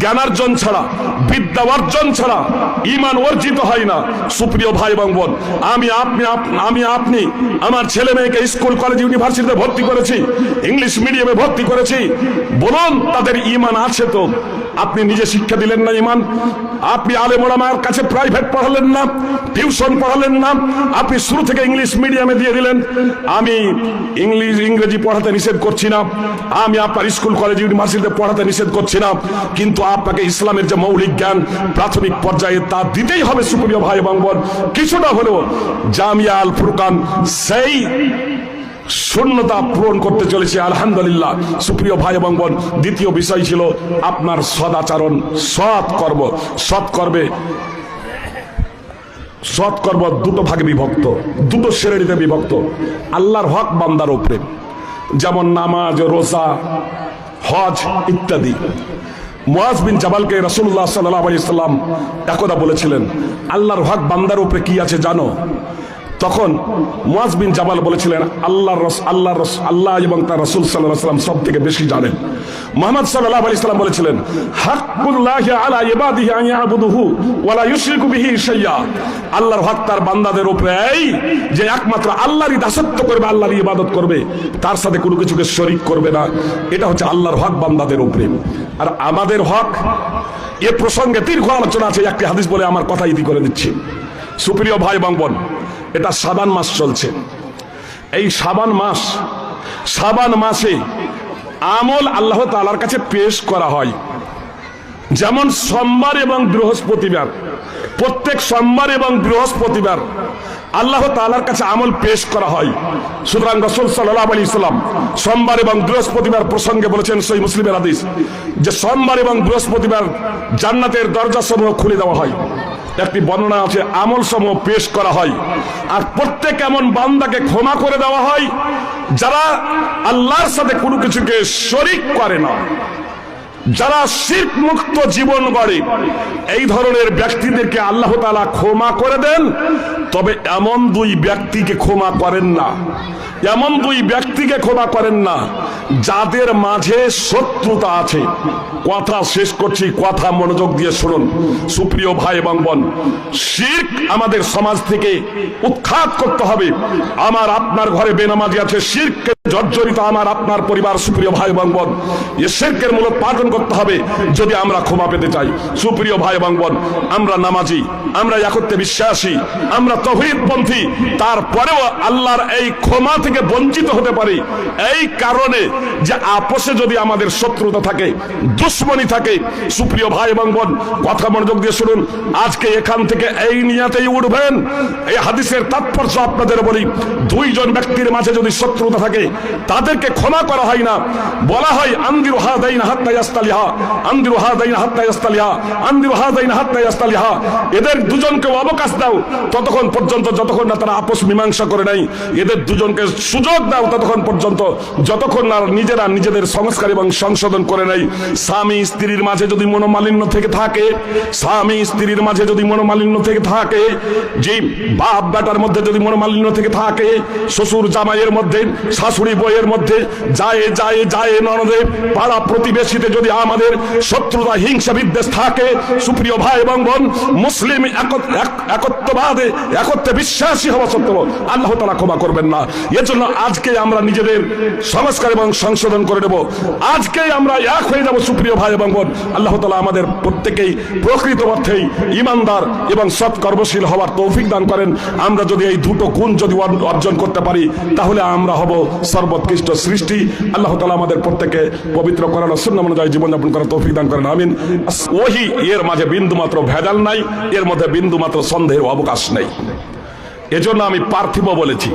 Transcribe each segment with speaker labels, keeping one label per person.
Speaker 1: জ্ঞানার্জন ছাড়া, বিদ্যা অর্জন ছাড়া ঈমান অর্জিত হয় না। সুপ্রিয় ভাই এবং বোন, আপনি আমার ছেলে মেয়েকে স্কুল কলেজ ইউনিভার্সিটিতে ভর্তি করেছি, ইংলিশ মিডিয়ামে ভর্তি করেছি, বলুন তাদের ঈমান আছে তো? আপনি নিজে শিক্ষা দিলেন না ঈমান, আপনি আলেম ওলামার কাছে প্রাইভেট পড়ালেন না, টিউশন পড়ালেন না, আপনি শুরু থেকে ইংলিশ মিডিয়ামে দিয়ে দিলেন। আমি ইংরেজি পড়াতে নিষেধ করছি না, আমি আপনার স্কুল কলেজ ইউনিভার্সিটিতে পড়াতে নিষেধ করছি না, কিন্তু আপনাকে ইসলামের যে মৌলিক জ্ঞান প্রাথমিক পর্যায়ে তা দিতেই হবে। সুপ্রিয় ভাই এবং বোন, কিছুটা হলেও জামিয়া আল ফুরকান সেই শূন্যতা পূরণ করতে চলেছে, আলহামদুলিল্লাহ। সুপ্রিয় ভাই এবং বোন, দ্বিতীয় বিষয় ছিল আপনার সদাচরণ, সৎকর্ম। সৎকর্ম দুটো ভাগে বিভক্ত, দুটো শ্রেণীতে বিভক্ত। আল্লাহর হক বান্দার উপরে, যেমন নামাজ, রোজা, হজ ইত্যাদি। মুআজ বিন জাবালকে রাসূলুল্লাহ সাল্লাল্লাহু আলাইহি সাল্লাম একদা বলেছিলেন, আল্লাহর হক বান্দার উপরে কি আছে জানো? তখন মুআজ বিন জাবাল বলেছিলেন, আল্লাহ এবং তার রাসূল সাল্লাল্লাহু আলাইহি সাল্লাম সব থেকে বেশি জানেন। মুহাম্মদ সাল্লাল্লাহু আলাইহি সাল্লাম বলেছিলেন, হাক্কুল্লাহি আলা ইবাদিহি আন ইয়াবুদুহু ওয়া লা ইউশরিকু বিহি শাইয়্যা। আল্লাহর হক তার বান্দাদের উপরে এই যে একমাত্র আল্লাহরই দাসত্ব করবে, আল্লাহরই ইবাদত করবে, তার সাথে কোনো কিছুকে শরীক করবে না। এটা হচ্ছে আল্লাহর হক বান্দাদের উপরে। আর আমাদের হক, এ প্রসঙ্গে দীর্ঘ আলোচনা আছে, একটি হাদিস বলে আমার কথা ইতি করে দিচ্ছি। সুপ্রিয় ভাই এবং বোন, এটা শাবান মাস চলছে। এই শাবান মাসে আমল আল্লাহ তাআলার কাছে পেশ করা হয়। যেমন সোমবার এবং বৃহস্পতিবার, প্রত্যেক সোমবার এবং বৃহস্পতিবার আল্লাহ তাআলার কাছে আমল পেশ করা হয়। সুতরাং রাসূল সাল্লাল্লাহু আলাইহি সাল্লাম সোমবার এবং বৃহস্পতিবার প্রসঙ্গে বলেছেন, সহিহ মুসলিমের হাদিস, যে সোমবার এবং বৃহস্পতিবার জান্নাতের দরজাসমূহ খুলে দেওয়া হয়। একটি বর্ণনা আছে, আমল সমূহ পেশ করা হয়, আর প্রত্যেক এমন বান্দাকে ক্ষমা করে দেওয়া হয় যারা আল্লাহর সাথে কোনো কিছুকে শরীক করে না, যারা শিরক মুক্ত জীবন গড়ে। এই ধরনের ব্যক্তিদেরকে আল্লাহ তাআলা ক্ষমা করে দেন। তবে এমন দুই ব্যক্তিকে ক্ষমা করেন না, যাদের মাঝে শত্রুতা আছে। কথা শেষ করছি, কথা মনোযোগ দিয়ে শুনুন। সুপ্রিয় ভাই এবং বোন, শিরক আমাদের সমাজ থেকে উৎখাত করতে হবে। আমার আপনার ঘরে বেনামাজি আছে, শিরকে জর্জরিত আমার আপনার পরিবার। সুপ্রিয় ভাই এবং বোন, এই শিরকের মূলোৎপাটন করতে হবে যদি আমরা ক্ষমা পেতে চাই। সুপ্রিয় ভাই এবং বোন, আমরা নামাজি, আমরা একত্রে বিশ্বাসী, আমরা তাওহীদপন্থী, তারপরেও আল্লাহর এই ক্ষমা থেকে বঞ্চিত হতে পারি এই কারণে যে আপোষে যদি আমাদের শত্রুতা থাকে, দুশ্মনী থাকে। সুপ্রিয় ভাই এবং বোন, কথা মনোযোগ দিয়ে শুনুন। আজকে এখান থেকে এই নিয়াতেই উঠবেন। এই হাদিসের তাৎপর্য আপনাদের বলি, দুইজন ব্যক্তির মাঝে যদি শত্রুতা থাকে, তাদেরকে ক্ষমা করা হয় না। বলা হয়, আনদিরু হাদাইনা হাত্তা ইয়াস্তালিহা, আনদিরু হাদাইনা হাত্তা ইয়াস্তালিহা, আনদিরু হাদাইনা হাত্তা ইয়াস্তালিহা। এদের দুজনকে অবকাশ দাও ততক্ষণ পর্যন্ত, যতক্ষণ না তারা আপোষ মীমাংসা করে নাই। এদের দুজনকে সুযোগ দাও ততক্ষণ পর্যন্ত, যতক্ষণ না নিজেরা নিজেদের সংস্কার এবং সংশোধন করে নেয়। স্বামী স্ত্রীর মাঝে যদি মনোমালিন্য থেকে থাকে, যে বাপ বেটার মধ্যে যদি মনোমালিন্য থেকে থাকে, শ্বশুর জামাইয়ের মধ্যে, শাশুড়ি বইয়ের মধ্যে, যায় ননদে, পাড়া প্রতিবেশীতে যদি আমাদের শত্রুতা, হিংসা, বিদ্বেষ থাকে, সুপ্রিয় ভাই এবং বোন, মুসলিম একত্রে বিশ্বাসী হওয়া সত্ত্বেও আল্লাহ তাআলা ক্ষমা করবেন না। এজন্য আজকে আমরা নিজেদের সংস্কার এবং সংশোধন করে নেব, আজকেই আমরা এক হয়ে যাব। সুপ্রিয় ভাই এবং বোন, আল্লাহ তাআলা আমাদের প্রত্যেকেই প্রকৃত অর্থেই ঈমানদার এবং সৎকর্মশীল হওয়ার তৌফিক দান করেন। আমরা যদি এই দুটো গুণ যদি অর্জন করতে পারি, তাহলে আমরা হব সর্বোৎকৃষ্ট সৃষ্টি। আল্লাহ তাআলা আমাদের প্রত্যেকে পবিত্র কোরআন ও সুন্নাহ অনুযায়ী জীবনযাপন করার তৌফিক দান করেন, আমিন। ওহী, এর মাঝে বিন্দু মাত্র ভেজাল নাই, এর মধ্যে বিন্দু মাত্র সন্দেহের অবকাশ নেই। এজন্য আমি পার্থিব বলেছি।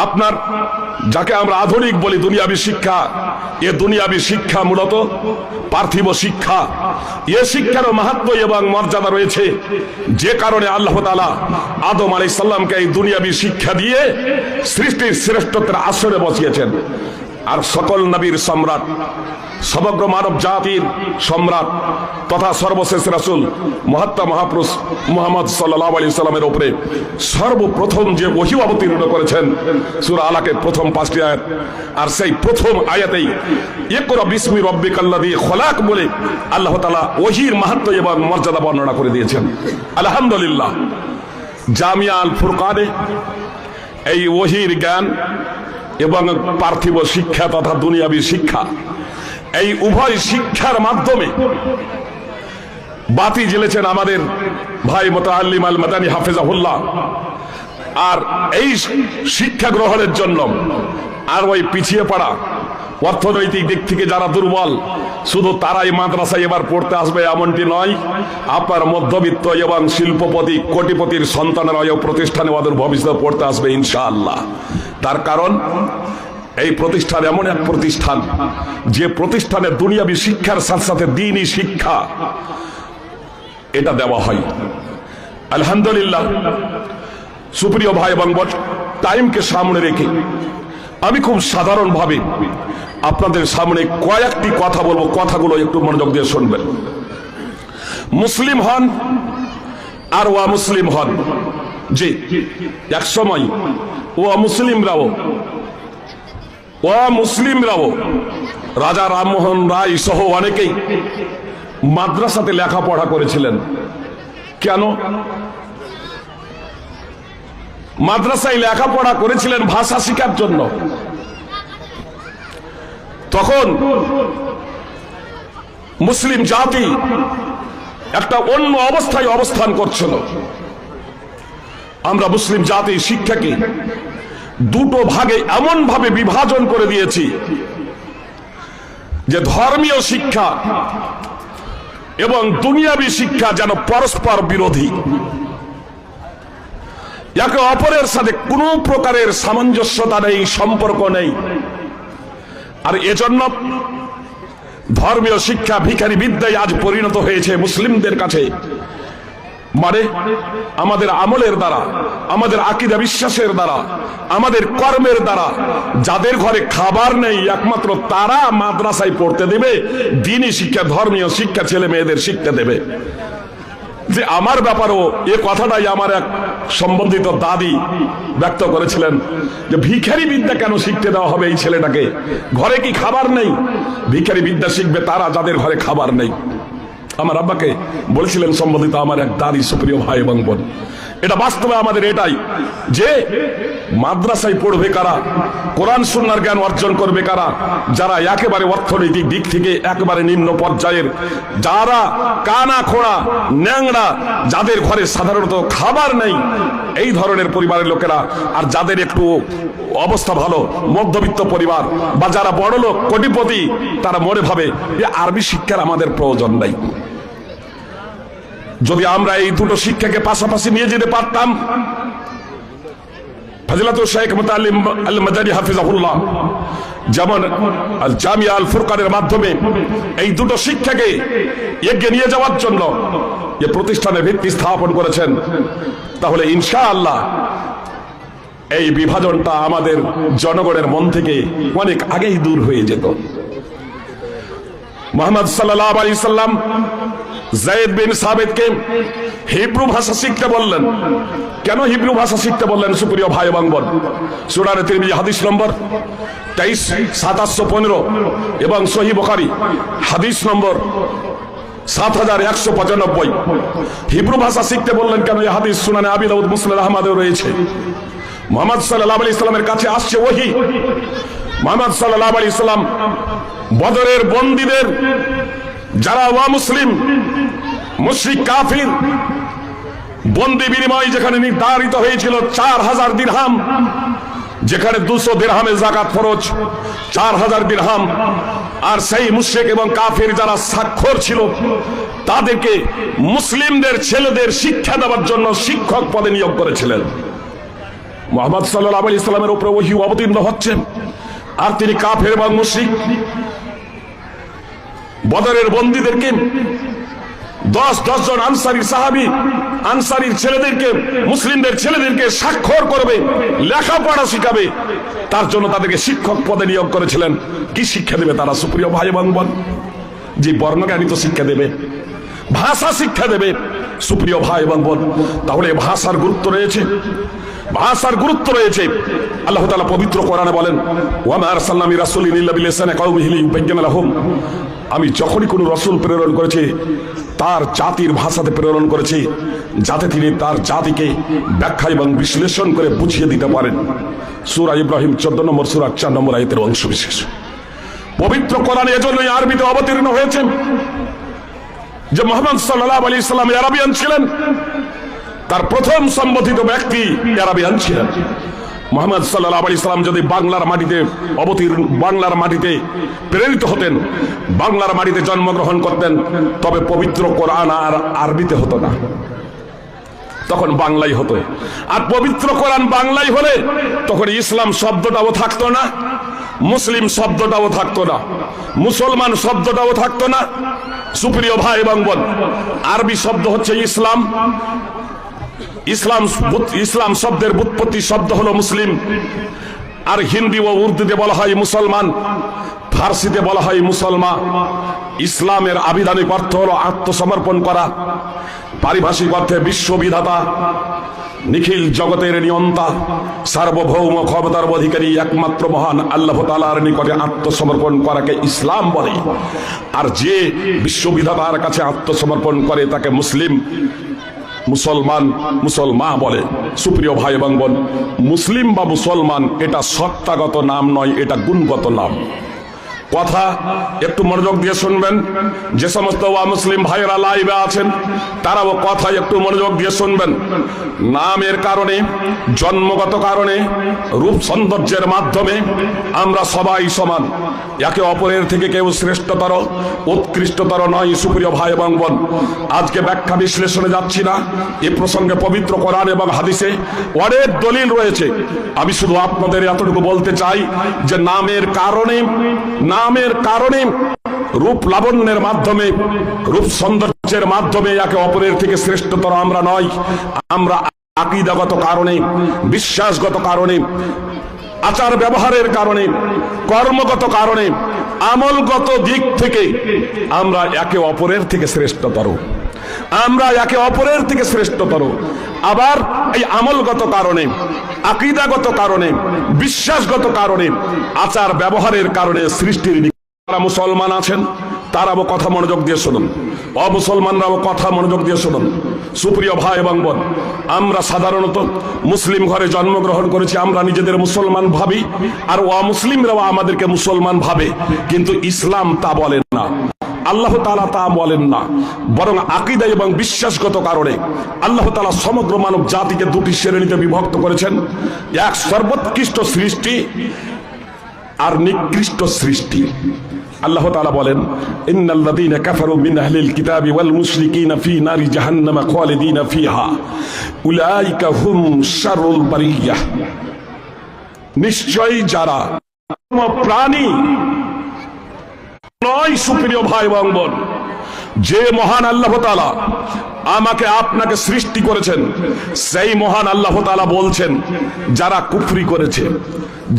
Speaker 1: আপনার যাকে আমরা আধুনিক বলি দুনিয়াবী শিক্ষা, এ দুনিয়াবী শিক্ষা মূলত পার্থিব শিক্ষা। এ শিক্ষারও মাহাত্ম্য এবং মর্যাদা রয়েছে, যে কারণে আল্লাহ তাআলা আদম আলাইহিস সালামকে এই দুনিয়াবী শিক্ষা দিয়ে সৃষ্টির শ্রেষ্ঠত্বের আসরে বসিয়েছেন। আর সকল নবীর সম্রাট সমগ্র মানব জাতির সম্রাট তথা সর্বশেষ রাসূল মহাত্মা মহাপুরুষ মুহাম্মদ সাল্লাল্লাহু আলাইহি সাল্লামের উপরে সর্বপ্রথম যে ওহী অবতীর্ণ করেছেন সূরা আলাকের প্রথম 5টি আয়াত। আর সেই প্রথম আয়াতেই ইকরা বিসমি রাব্বিকাল্লাযী খলাক বলে আল্লাহ তাআলা ওহীর মাহাত্ম্য এবং মর্যাদা বর্ণনা করে দিয়েছেন। আলহামদুলিল্লাহ, জামিয়া আল ফুরকানে এই ওহীর জ্ঞান এবং পার্থিব শিক্ষা তথা দুনিয়াবী শিক্ষা, এই উভয় শিক্ষার মাধ্যমে বাতি জ্বেলেছেন আমাদের ভাই মুতাআল্লিম আল মাদানী হাফিজাহুল্লাহ। আর এই শিক্ষা গ্রহণের জন্য আর ওই পিছিয়ে পড়া অর্থনৈতিক দিক থেকে যারা দুর্বল শুধু তারাই মাদ্রাসায় এবার পড়তে আসবে এমনটি নয়। আপনার মধ্যবিত্ত এবং শিল্পপতি কোটিপতির সন্তানেরা এই প্রতিষ্ঠানে ওদের ভবিষ্যতে পড়তে আসবে ইনশাআল্লাহ। তার কারণ এই প্রতিষ্ঠান এমন এক প্রতিষ্ঠান যে প্রতিষ্ঠানে দুনিয়াবী শিক্ষার সাথে সাথে দ্বীনি শিক্ষা এটা দেওয়া হয়। আলহামদুলিল্লাহ, সুপ্রিয় ভাই এবং টাইমকে সামনে রেখে আমি খুব সাধারণভাবে আপনাদের সামনে কয়েকটি কথা বলবো, কথাগুলো একটু মনোযোগ দিয়ে শুনবেন। মুসলিম হন আর অমুসলিম হন, জি এক সময় অমুসলিমরাও রাজা রামমোহন রায় সহ অনেকেই মাদ্রাসাতে লেখাপড়া করেছিলেন। কেন মাদ্রাসায় লেখাপড়া করেছিলেন? ভাষা শিখার জন্য। তখন মুসলিম জাতি একটা অন্য অবস্থায় অবস্থান করছিল। আমরা মুসলিম জাতি শিক্ষাকে দুটো ভাগে এমন ভাবে বিভাজন করে দিয়েছি যে ধর্মীয় শিক্ষা এবং দুনিয়াবী শিক্ষা যেন পরস্পর বিরোধী, একে অপরের সাথে কোনো প্রকারের সামঞ্জস্যতা নেই, সম্পর্ক নেই। আর এজন্য ধর্মীয় শিক্ষা ভিখারি বিদ্যায় আজ পরিণত হয়েছে মুসলিমদের কাছে। মানে আমাদের আমলের দ্বারা, আমাদের আকীদা বিশ্বাসের দ্বারা, আমাদের কর্মের দ্বারা যাদের ঘরে খাবার নেই একমাত্র তারা মাদ্রাসায় পড়তে দেবে, দ্বীনি শিক্ষা ধর্মীয় শিক্ষা ছেলে মেয়েদের শিখতে দেবে। যে আমার ব্যাপারও এ কথাটাই আমার এক সম্বন্ধিত দাদি ব্যক্ত করেছিলেন যে ভিখারি বিদ্যা কেন শিখতে দেওয়া হবে এই ছেলেটাকে? ঘরে কি খাবার নেই? ভিখারি বিদ্যা শিখবে তারা যাদের ঘরে খাবার নেই। আমার আব্বাকে বলেছিলেন সম্বন্ধিত আমার এক দাদি, সুপ্রিয় ভাই এবং বোন। এটা বাস্তবে আমাদের এটাই যে মাদ্রাসায় পড়বে কারা, কোরআন সুন্নাহর জ্ঞান অর্জন করবে কারা, যারা একেবারে অর্থনৈতিক দিক থেকে একেবারে নিম্ন পর্যায়ের, যারা কানা খোড়া ন্যাংড়া, যাদের ঘরে সাধারণত খাবার নেই, এই ধরনের পরিবারের লোকেরা। আর যাদের একটু অবস্থা ভালো, মধ্যবিত্ত পরিবার বা যারা বড় লোক কোটিপতি, তারা মনে ভাবে যে আরবি শিক্ষার আমাদের প্রয়োজন নাই। যদি আমরা এই দুটো শিক্ষাকে পাশাপাশি নিয়ে যেতে পারতাম, ফজিলাতুল শেখ মুতাআল্লিম আল মাদানী হাফিজাহুল্লাহ যেমন জামিয়া আল ফুরকানের মাধ্যমে এই দুটো শিক্ষাকে এগিয়ে নিয়ে যাওয়ার জন্য যে প্রতিষ্ঠানের ভিত্তি স্থাপন করেছেন, তাহলে ইনশাআল্লাহ এই বিভাজনটা আমাদের জনগণের মন থেকে অনেক আগেই দূর হয়ে যেত। মুহাম্মদ সাল্লাল্লাহু আলাইহি সাল্লাম যায়েদ বিন সাবিতকে হিব্রু ভাষা শিখতে বললেন। কেন হিব্রু ভাষা শিখতে বললেন? সুপ্রিয় ভাই এবং বোন, সূরা তিরমিজি হাদিস নম্বর 23,715 এবং সহিহ বুখারী হাদিস নম্বর 7195 হিব্রু ভাষা শিখতে বললেন কেন? এই হাদিস সুনানে আবি দাউদ, মুসনাদ আহমদে রয়েছে। মুহাম্মদ সাল্লাল্লাহু আলাইহি সাল্লামের কাছে আসছে ওহী। মুহাম্মদ সাল্লাল্লাহু আলাইহি সাল্লাম বদরের বন্দীদের, যারা অমুসলিম মুশরিক কাফির, বন্দী বিনিময় যেখানে নির্ধারিত হয়েছিল 4000 দিরহাম, যেখানে 200 দিরহামে যাকাত ফরজ, 4000 দিরহাম। আর সেই মুশরিক এবং কাফির যারা স্বাক্ষর ছিল, তাদেরকে মুসলিমদের ছেলেদের শিক্ষা দেওয়ার জন্য শিক্ষক পদে নিয়োগ করেছিলেন। মুহাম্মদ সাল্লাল্লাহু আলাইহি সাল্লামের উপরে ওহী অবতীর্ণ হচ্ছে, আর তিনি কাফের এবং মুশরিক বদরের বন্দীদেরকে 10 জন আনসারী সাহাবী আনসারীর ছেলেদেরকে, মুসলিমদের ছেলেদেরকে স্বাক্ষর করবে, লেখাপড়া শিখাবে, তার জন্য তাদেরকে শিক্ষক পদে নিয়োগ করেছিলেন। কি শিক্ষা দেবে তারা সুপ্রিয় ভাই এবং বোন? যে বর্ণজ্ঞানিত শিক্ষা দেবে, ভাষা শিক্ষা দেবে সুপ্রিয় ভাই এবং বোন। তাহলে ভাষার গুরুত্ব রয়েছে, ভাষার গুরুত্ব রয়েছে। আল্লাহ তাআলা পবিত্র কোরআনে বলেন, ওয়া মা আরসালনা মির রাসূলিন ইল্লা বিলিসানি কওমিহি লিয়ুবায়্যিনা লাহুম। আমি যখনই কোনো রাসূল প্রেরণ করেছি তার জাতির ভাষাতে প্রেরণ করেছি, যাতে তিনি তার জাতিকে ব্যাখ্যা এবং বিশ্লেষণ করে বুঝিয়ে দিতে পারেন। সূরা ইব্রাহিম 14 নম্বর সূরা 4 নম্বর আয়াতের অংশ বিশেষ। পবিত্র কোরআন এজন্যই আরবিতে অবতীর্ণ হয়েছে যে মুহাম্মদ সাল্লাল্লাহু আলাইহি সাল্লাম আরবিয়ান ছিলেন, তার প্রথম সম্বোধিত ব্যক্তি আরবিয়ান ছিলেন। মুহাম্মদ সাল্লাল্লাহু আলাইহি সাল্লাম যদি বাংলার মাটিতে প্রেরিত হতেন, বাংলার মাটিতে জন্মগ্রহণ করতেন, তবে পবিত্র কোরআন আর আরবিতে হতো না, তখন বাংলাই হতো। আর পবিত্র কোরআন বাংলাই হলে তখন ইসলাম শব্দটাও থাকতো না, মুসলিম শব্দটাও থাকতো না, মুসলমান শব্দটাও থাকতো না। সুপ্রিয় ভাই এবং বোন, আরবি শব্দ হচ্ছে ইসলাম, ইসলাম শব্দের ব্যুৎপত্তি শব্দ হলো মুসলিম। আর হিন্দি ও উর্দুতে বলা হয় মুসলমান, ফার্সিতে বলা হয় মুসলমান। ইসলামের আবিধানিক অর্থ হলো আত্মসমর্পণ করা, পারিভাষিক অর্থে বিশ্ববিধাতা, নিখিল জগতের নিয়ন্তা, সার্বভৌম ক্ষমতার অধিকারী একমাত্র মহান আল্লাহ তাআলার নিকটে আত্মসমর্পণ করাকে ইসলাম বলে। আর যে বিশ্ববিধাতার কাছে আত্মসমর্পণ করে তাকে মুসলমান বলে। সুপ্রিয় ভাই এবং বোন, মুসলিম বা মুসলমান এটা সত্তাগত নাম নয়, এটা গুণগত নাম। কথা একটু মনোযোগ দিয়ে শুনবেন। যে সমস্ত মুসলিম ভাইয়েরা লাইভে আছেন তারাও কথা একটু মনোযোগ দিয়ে শুনবেন। নামের কারণে, জন্মগত কারণে, রূপ সৌন্দর্যের মাধ্যমে আমরা সবাই সমান, একে অপরের থেকে কেউ শ্রেষ্ঠতর উৎকৃষ্টতর নয়। সুপ্রিয় ভাই এবং বোন, আজকে ব্যাখ্যা বিশ্লেষণে যাচ্ছি না, এ প্রসঙ্গে পবিত্র কোরআন এবং হাদিসে অনেক দলিল রয়েছে। আমি শুধু আপনাদের এতটুকু বলতে চাই যে নামের কারণে রূপ লাবণ্যের মাধ্যমে, রূপ সৌন্দর্যের মাধ্যমে একে অপরের থেকে শ্রেষ্ঠতর আমরা নয়। আমরা আকীদাগত কারণে, বিশ্বাসগত কারণে, আচার ব্যবহারের কারণে, কর্মগত কারণে, আমলগত দিক থেকে আমরা একে অপরের থেকে শ্রেষ্ঠতর, আমরা একে অপরের থেকে শ্রেষ্ঠতর। আবার এই আমলগত কারণে, আকীদাগত কারণে, বিশ্বাসগত কারণে, আচার ব্যবহারের কারণে সৃষ্টির যারা মুসলমান আছেন তারাও কথা মনোযোগ দিয়ে শুনুন, অমুসলমানরাও কথা মনোযোগ দিয়ে শুনুন। সুপ্রিয় ভাই এবং বোন, আমরা সাধারণত মুসলিম ঘরে জন্মগ্রহণ করেছি, আমরা নিজেদের মুসলমান ভাবি, আর অমুসলিমরাও আমাদেরকে মুসলমান ভাবে, কিন্তু ইসলাম তা বলেন না, আল্লাহ তাআলা তা বলেন না। বরং আকীদা এবং বিশ্বাসগত কারণে আল্লাহ তাআলা সমগ্র মানব জাতিকে দুটি শ্রেণীতে বিভক্ত করেছেন। এক সর্বোৎকৃষ্ট সৃষ্টি আর নিকৃষ্ট সৃষ্টি। আল্লাহ তাআলা বলেন, ইন্নাল্লাযীনা কাফারু মিন আহলিল কিতাবি ওয়াল মুশরিকিনা ফি নারি জাহান্নামা খালিদিনা ফিহা উলাইকা হুম শাররুল বারিয়াহ। নিশ্চয়ই যারা প্রাণী নয়, সুপ্রিয় ভাই এবং বোন, যে মহান আল্লাহ তাআলা আমাকে আপনাকে সৃষ্টি করেছেন, সেই মহান আল্লাহ তাআলা বলছেন যারা কুফরি করেছে,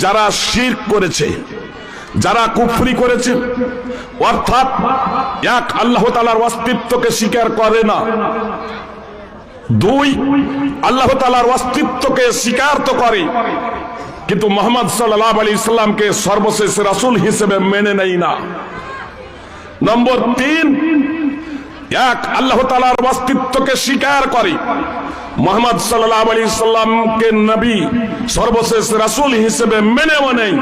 Speaker 1: যারা শিরক করেছে, যারা কুফরি করেছে, অর্থাৎ এক আল্লাহ তাআলার অস্তিত্বকে স্বীকার করে না, দুই আল্লাহ তাআলার অস্তিত্বকে স্বীকার তো করে কিন্তু মুহাম্মদ সাল্লাল্লাহু আলাইহি সাল্লামকে সর্বশেষ রাসূল হিসেবে মেনে নেয় না। নম্বর তিন, এক আল্লাহ তাআলার অস্তিত্বকে স্বীকার করে, মুহাম্মদ সাল্লাল্লাহু আলাইহি সাল্লামকে নবী সর্বশেষ রাসূল হিসেবে মেনেও নেয়,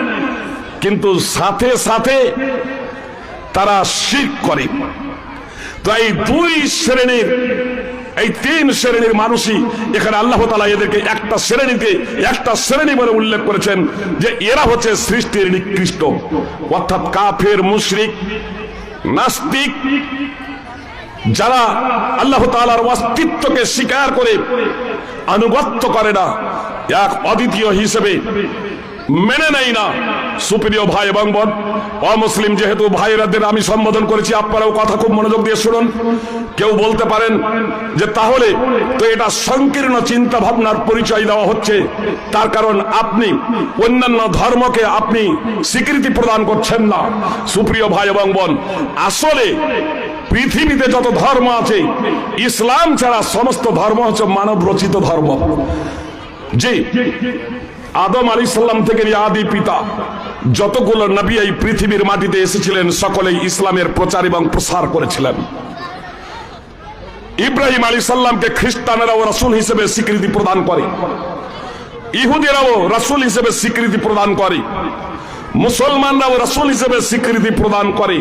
Speaker 1: কিন্তু সাথে সাথে তারা শিরক করে। তো এই দুই শ্রেণীর, এই তিন শ্রেণীর মানুষই এখানে আল্লাহ তাআলা এদেরকে একটা শ্রেণী বলে উল্লেখ করেছেন যে এরা হচ্ছে সৃষ্টির নিকৃষ্ট, অর্থাৎ কাফের, মুশরিক, নাস্তিক, যারা আল্লাহ তাআলার অস্তিত্বকে স্বীকার করে আনুগত্য করে না, এক অদ্বিতীয় হিসেবে মেনে নেই না। সুপ্রিয় ভাই এবং বোন, অমুসলিম যেহেতু ভাইরাদের আমি সম্বোধন করেছি, আপনারাও কথা খুব মনোযোগ দিয়ে শুনুন। কেউ বলতে পারেন যে তাহলে তো এটা সংকীর্ণ চিন্তা ভাবনার পরিচয় দেওয়া হচ্ছে, তার কারণ আপনি অন্যান্য ধর্মকে আপনি স্বীকৃতি প্রদান করছেন না। সুপ্রিয় ভাই এবং বোন, আসলে পৃথিবীতে যত ধর্ম আছে, ইসলাম ছাড়া সমস্ত ধর্ম হচ্ছে মানব রচিত ধর্ম। জি, আদম আলাইহিস সালাম থেকে আদি পিতা যতগুলো নবী এই পৃথিবীর মাটিতে এসেছিলেন, সকলেই ইসলামের প্রচার এবং প্রসার করেছিলেন। ইব্রাহিম আলাইহিস সালামকে খ্রিস্টানেরাও রাসূল হিসেবে স্বীকৃতি প্রদান করে, ইহুদিরাও রাসূল হিসেবে স্বীকৃতি প্রদান করে, মুসলমানরাও রাসূল হিসেবে স্বীকৃতি প্রদান করে।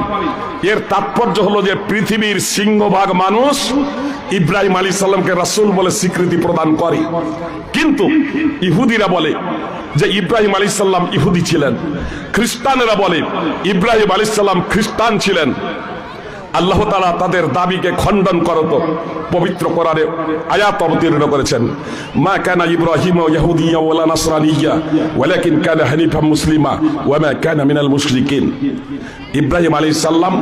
Speaker 1: এর তাৎপর্য হলো যে পৃথিবীর সিংহভাগ মানুষ ইব্রাহিম আলাইহিস সালামকে রাসূল বলে স্বীকৃতি প্রদান করে। কিন্তু ইহুদিরা বলে যে ইব্রাহিম আলাইহিস সালাম ইহুদি ছিলেন, খ্রিস্টানেরা বলে ইব্রাহিম আলাইহিস সালাম খ্রিস্টান ছিলেন। আল্লাহ তাআলা তাদের দাবিকে খণ্ডন করত পবিত্র কোরআনে আয়াত অবতীর্ণ করেছেন, মা কানা ইব্রাহিম ইয়াহুদিয়্যা ওয়ালা নাসরানিয়্যা ওয়ালাকিন কানা হানিফাম মুসলিমা ওয়া মা কানা মিনাল মুশরিকিন। ইব্রাহিম আলাইহিস সালাম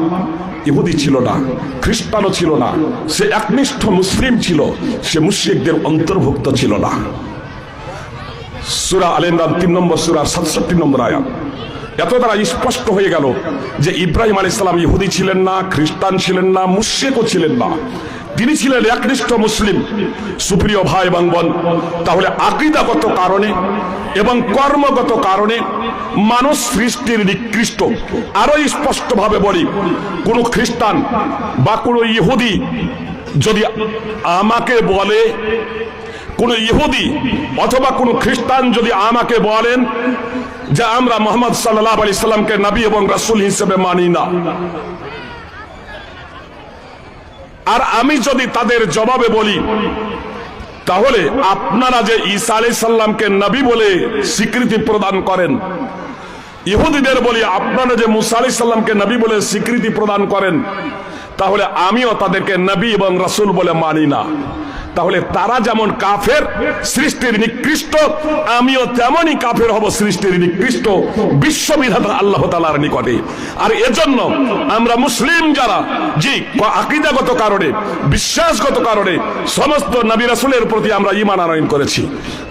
Speaker 1: ইহুদি ছিল না, খ্রিস্টানও ছিল না, সে একনিষ্ঠ মুসলিম ছিল, সে মুশরিকদের অন্তর্ভুক্ত ছিল না। সূরা আলে ইমরান 3 নম্বর সূরা 67 নম্বর আয়াত। এত দ্বারা স্পষ্ট হয়ে গেল যে ইব্রাহিম আলাইহিস সালাম ইহুদি ছিলেন না, খ্রিস্টান ছিলেন না, মুশরিকও ছিলেন না, তিনি ছিলেন একনিষ্ঠ মুসলিম। সুপ্রিয় ভাই এবং বোন, তাহলে আকীদাগত কারণে এবং কর্মগত কারণে মানুষ সৃষ্টির নিকৃষ্ট। আরো স্পষ্টভাবে বলি, কোন খ্রিস্টান বা কোন ইহুদি যদি আমাকে বলে, কোন ইহুদি অথবা কোন খ্রিস্টান যদি আমাকে বলেন যে আমরা মুহাম্মদ সাল্লাল্লাহু আলাইহি সাল্লামকে নবী এবং রাসূল হিসেবে মানি না, আর আমি যদি তাদের জবাবে বলি তাহলে আপনারা যে ঈসা আলাইহিস সালামকে নবী বলে স্বীকৃতি প্রদান করেন, ইহুদিদের বলি আপনারা যে মুসা আলাইহিস সালামকে নবী বলে স্বীকৃতি প্রদান করেন, তাহলে আমিও তাদেরকে নবী এবং রাসূল বলে মানি না। তাহলে তারা যেমন কাফের, সৃষ্টির নিকৃষ্ট, আমিও তেমনই কাফের হব, সৃষ্টির নিকৃষ্ট বিশ্ববিধাতা আল্লাহ তাআলার নিকটে। আর এজন্য আমরা মুসলিম যারা জি আকীদাগত কারণে, বিশ্বাসগত কারণে সমস্ত নবী রাসূলের প্রতি আমরা ঈমান আনয়ন করেছি।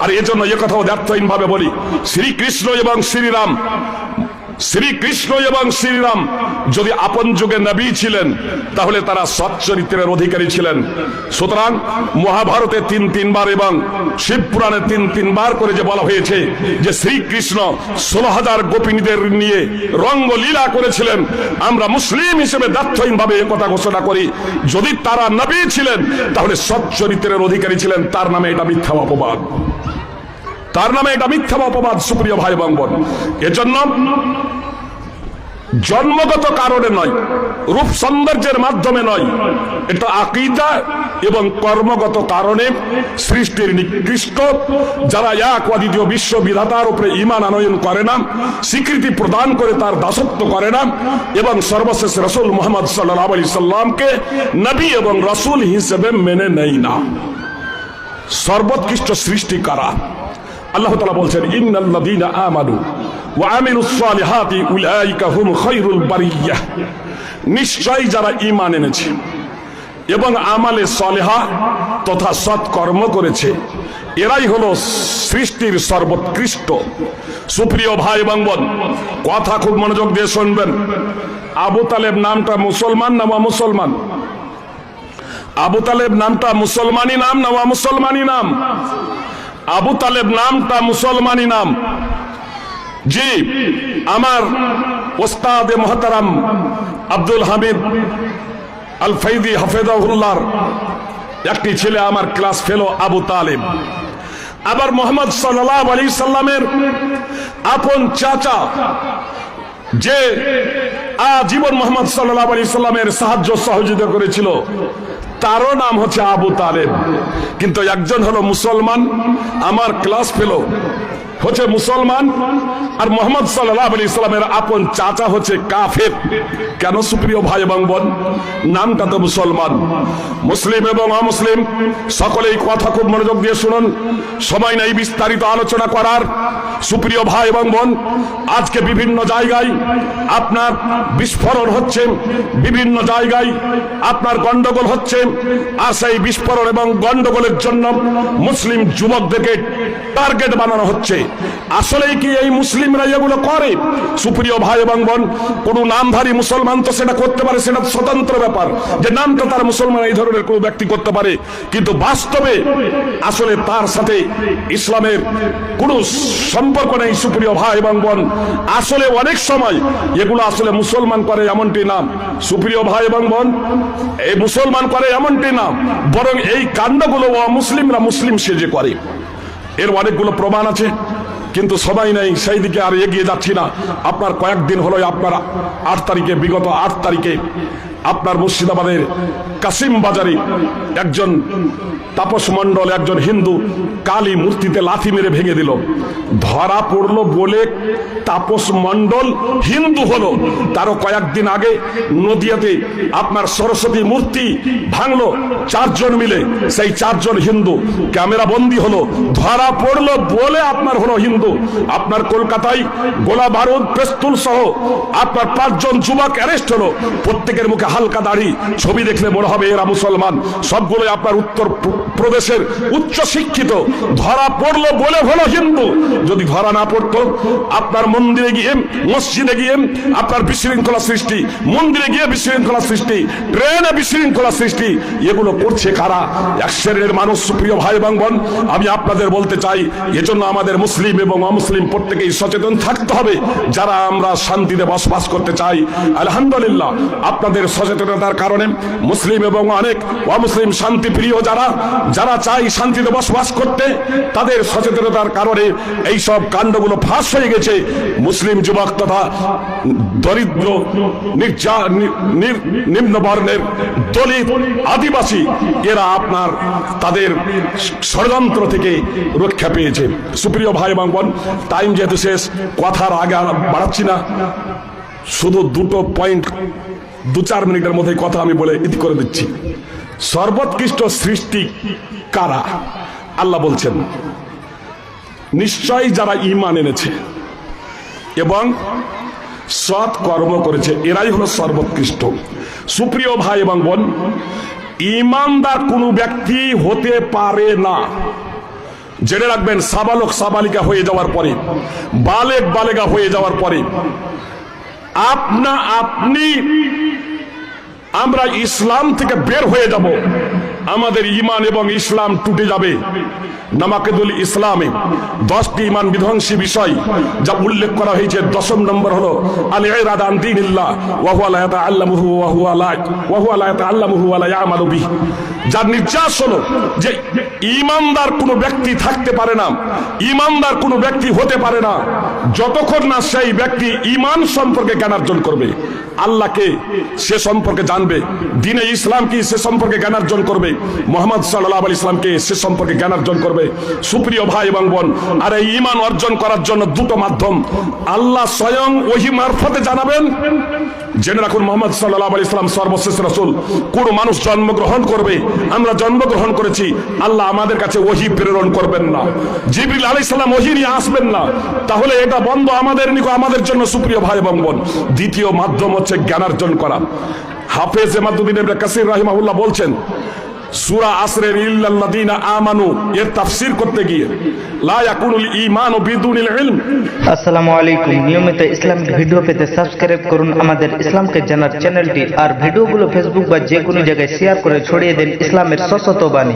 Speaker 1: আর এজন্য এ কথাও দ্ব্যর্থহীন ভাবে বলি, শ্রীকৃষ্ণ এবং শ্রীরাম যদি আপন যুগে নবী ছিলেন তাহলে তারা সৎ চরিত্রের অধিকারী ছিলেন। সুতরাং মহাভারতে 3 এবং শিবপুরাণে 3 করে যে বলা হয়েছে যে শ্রীকৃষ্ণ 16,000 গোপিনীদের নিয়ে রঙ্গলীলা করেছিলেন, আমরা মুসলিম হিসেবে দ্ব্যর্থহীন ভাবে একথা ঘোষণা করি, যদি তারা নবী ছিলেন তাহলে সৎ চরিত্রের অধিকারী ছিলেন। তার নামে এটা মিথ্যা অপবাদ, তার নামে এটা মিথ্যা অপবাদ। সুপ্রিয় ভাই এবং বোন, এজন্য জন্মগত কারণে নয়, রূপ সৌন্দর্যের মাধ্যমে নয়, এটা আকীদা এবং কর্মগত কারণে সৃষ্টির নিকৃষ্ট যারা এক অদ্বিতীয় বিশ্ব বিধাতার উপরে ঈমান আনয়ন করে না, স্বীকৃতি প্রদান করে তার দাসত্ব করে না, এবং সর্বশেষ রাসূল মুহাম্মদ সাল্লাল্লাহু আলাইহি সাল্লামকে নবী এবং রাসূল হিসেবে মেনে নেয় না। সর্বোৎকৃষ্ট সৃষ্টি কারা? আল্লাহ তাআলা বলছেন, ইন্নাল্লাযীনা আমানু ওয়া আমিলুস সালিহাতি উলাইকা হুম খায়রুল বারিয়াহ। নিশ্চয়ই যারা ঈমান এনেছে এবং আমালে সালিহা তথা সৎকর্ম করেছে, এরাই হলো সৃষ্টির সর্বোৎকৃষ্ট। সুপ্রিয় ভাই এবং বোন, কথা খুব মনোযোগ দিয়ে শুনবেন। আবু তালেব নামটা মুসলমান না মুসলমান? আবু তালেব নামটা মুসলমানি নাম না মুসলমানি নাম? আবু তালেব নামটা মুসলমানি নাম। জি, আমার ওস্তাদে মুহতারাম আব্দুল হামিদ আল ফাইদি হাফেজাহুল্লাহর একটি ছেলে আমার ক্লাস ফেলো আবু তালেব। আবার মুহাম্মদ সাল্লাল্লাহু আলাইহি সাল্লামের আপন চাচা, যে আজীবন মুহাম্মদ সাল্লাল্লাহু আলাইহি সাল্লামের সাহায্য সহযোগিতা করেছিল, তারও নাম হচ্ছে আবু তালেব। কিন্তু একজন হলো মুসলমান, আমার ক্লাস ফেলো হচ্ছে মুসলমান, আর মুহাম্মদ সাল্লাল্লাহু আলাইহি সাল্লামের আপন চাচা হচ্ছে কাফের। কেন সুপ্রিয় ভাই এবং বোন? নামটা তো মুসলমান। মুসলিম এবং অমুসলিম সকলেই কথা খুব মনোযোগ দিয়ে শুনুন, সময় নেই বিস্তারিত আলোচনা করার। সুপ্রিয় ভাই এবং বোন, আজকে বিভিন্ন জায়গায় আপনার বিস্ফোরণ হচ্ছে, বিভিন্ন জায়গায় আপনার গন্ডগোল হচ্ছে, আর সেই বিস্ফোরণ এবং গন্ডগোলের জন্য মুসলিম যুবকদেরকে টার্গেট বানানো হচ্ছে। আসলেই কি এই মুসলিমরা এগুলো করে? সুপ্রিয় ভাই এবং বোন, কোন নামধারী মুসলমান তো সেটা করতে পারে, সেটা স্বতন্ত্র ব্যাপার, যে নামটা তার মুসলমান এই ধরনের কোন ব্যক্তি করতে পারে, কিন্তু বাস্তবে আসলে তার সাথে ইসলামের কোনো সম্পর্ক নেই। সুপ্রিয় ভাই এবং বোন, আসলে অনেক সময় এগুলো আসলে মুসলমান করে এমনটি না। সুপ্রিয় ভাই এবং বোন, এই মুসলমান করে এমনটি না, বরং এই কাণ্ডগুলো মুসলিমরা মুসলিম সেজে করে। এর অনেকগুলো প্রমাণ আছে, কিন্তু সবাই নেই, সেই দিকে আর এগিয়ে যাচ্ছি না। আপনার কয়েকদিন হলো, আপনার 8 তারিখে, বিগত 8 তারিখে আপনার মুর্শিদাবাদের কাসিম বাজারে একজন তাপস মণ্ডল, একজন হিন্দু, কালী মূর্তিতে লাথি মেরে ভেঙে দিল। ধরা পড়লো বলে তাপস মণ্ডল হিন্দু হলো। তারও কয়েকদিন আগে নদিয়াতে আপনার সরস্বতী মূর্তি ভাঙলো 4 জন মিলে, সেই 4 জন হিন্দু ক্যামেরা বন্দী হলো। ধরা পড়লো বলে আপনার হলো হিন্দু। আপনার কলকাতায় গোলা বারুদ, পেস্তুল সহ আপনার 5 জন যুবক অ্যারেস্ট হলো। প্রত্যেকের মুখে হালকা দাড়ি, ছবি দেখলে মনে হবে এরা মুসলমান। সবগুলোই আপনার উত্তর প্রদেশের উচ্চ শিক্ষিত। ধরা পড়লো বলে হলো হিন্দু। যদি ধরা না পড়তো, আপনার মন্দিরে গিয়ে, মসজিদে গিয়ে আপনার বিশৃঙ্খলা সৃষ্টি, মন্দিরে গিয়ে বিশৃঙ্খলা সৃষ্টি, ট্রেনে বিশৃঙ্খলা সৃষ্টি, এগুলো করছে কারা? এক শ্রেণীর মানুষ। সুপ্রিয় ভাই এবং বোন, আমি আপনাদের বলতে চাই, এজন্য আমাদের মুসলিম এবং অমুসলিম প্রত্যেকেই সচেতন থাকতে হবে। যারা আমরা শান্তিতে বসবাস করতে চাই, আলহামদুলিল্লাহ আপনাদের সচেতনতার কারণে মুসলিম এবং অনেক অমুসলিম শান্তিপ্রিয় যারা চাই শান্তিতে বসবাস করতে, তাদের সচেতনতার কারণে এই সব কাণ্ডগুলো ফাঁস হয়ে গেছে। মুসলিম যুবক তথা দরিদ্র, নিম্ন বর্ণের, দলিত, আদিবাসী, এরা আপনার তাদের ষড়যন্ত্র থেকে রক্ষা পেয়েছে। সুপ্রিয় ভাই এবং বোন, টাইম যেহেতু শেষ, কথার আগে বাড়াচ্ছি না, শুধু দুটো পয়েন্ট 2-4 মিনিটের মধ্যে কথা আমি বলে ইতি করে দিচ্ছি। সর্বোৎকৃষ্ট সৃষ্টি কারা? আল্লাহ বলছেন, নিশ্চয়ই যারা ঈমান এনেছে এবং সৎ কর্ম করেছে, এরাই হলো সর্বোৎকৃষ্ট। সুপ্রিয় ভাই এবং বোন, ঈমানদার কোনো ব্যক্তি হতে পারে না। জেনে রাখবেন, সাবালক সাবালিকা হয়ে যাওয়ার পরে, বালেক বালেগা হয়ে যাওয়ার পরে আপনি আমরা ইসলাম থেকে বের হয়ে যাব, আমাদের ঈমান এবং ইসলাম টুটে যাবে। নামাকেদুল ইসলামে 10টি ঈমান বিধ্বংসী বিষয় যা উল্লেখ করা হয়েছে। 10ম নম্বর হলো আল ইরাদা আন দীনিল্লাহ ওয়া হুয়া লা ইয়াতাআল্লামুহু ওয়া হুয়া লা ইয়াতাআল্লামুহু ওয়া লা ইয়ামালু বিহি। যার নির্যাস হলো যে ঈমানদার কোনো ব্যক্তি থাকতে পারে না, ঈমানদার কোনো ব্যক্তি হতে পারে না যতক্ষণ না সেই ব্যক্তি ঈমান সম্পর্কে জ্ঞান অর্জন করবে, আল্লাহকে সে সম্পর্কে জানবে, দ্বীনে ইসলাম কি সে সম্পর্কে জ্ঞান অর্জন করবে, মুহাম্মদ সাল্লাল্লাহু আলাইহি ইসলামকে সে সম্পর্কে জ্ঞান অর্জন করবে। সুপ্রিয় ভাই এবং বোন, আর এই ঈমান অর্জন করার জন্য দুটো মাধ্যম আল্লাহ স্বয়ং ওহী মারফতে জানাবেন। জেনে রাখুন, মুহাম্মদ সাল্লাল্লাহু আলাইহি ইসলাম সর্বশেষ রাসূল। কোন মানুষ জন্মগ্রহণ করবে, আমরা জন্মগ্রহণ করেছি, আল্লাহ আমাদের কাছে ওহী প্রেরণ করবেন না, জিবরিল আলাইহিস সালাম ওহী নিয়ে আসবেন না, তাহলে এটা বন্ধ আমাদের জন্য। সুপ্রিয় ভাই এবং বোন, দ্বিতীয় মাধ্যম হচ্ছে জ্ঞানার্জন করা। হাফেজ ইমাদউদ্দিন ইবনে কাসির রাহিমাহুল্লাহ বলছেন, সূরা আসরের ইল্লাল্লাযীনা আমানু এর তাফসীর করতে গিয়ে লা ইয়াকুনুল ঈমানু বিদুনিল ইলম।
Speaker 2: আসসালামু আলাইকুম। নিয়মিত ইসলামিক ভিডিও পেতে সাবস্ক্রাইব করুন আমাদের ইসলামকে জানার চ্যানেলটি, আর ভিডিওগুলো ফেসবুক বা যে কোনো জায়গায় শেয়ার করে ছড়িয়ে দিন ইসলামের সশত বাণী।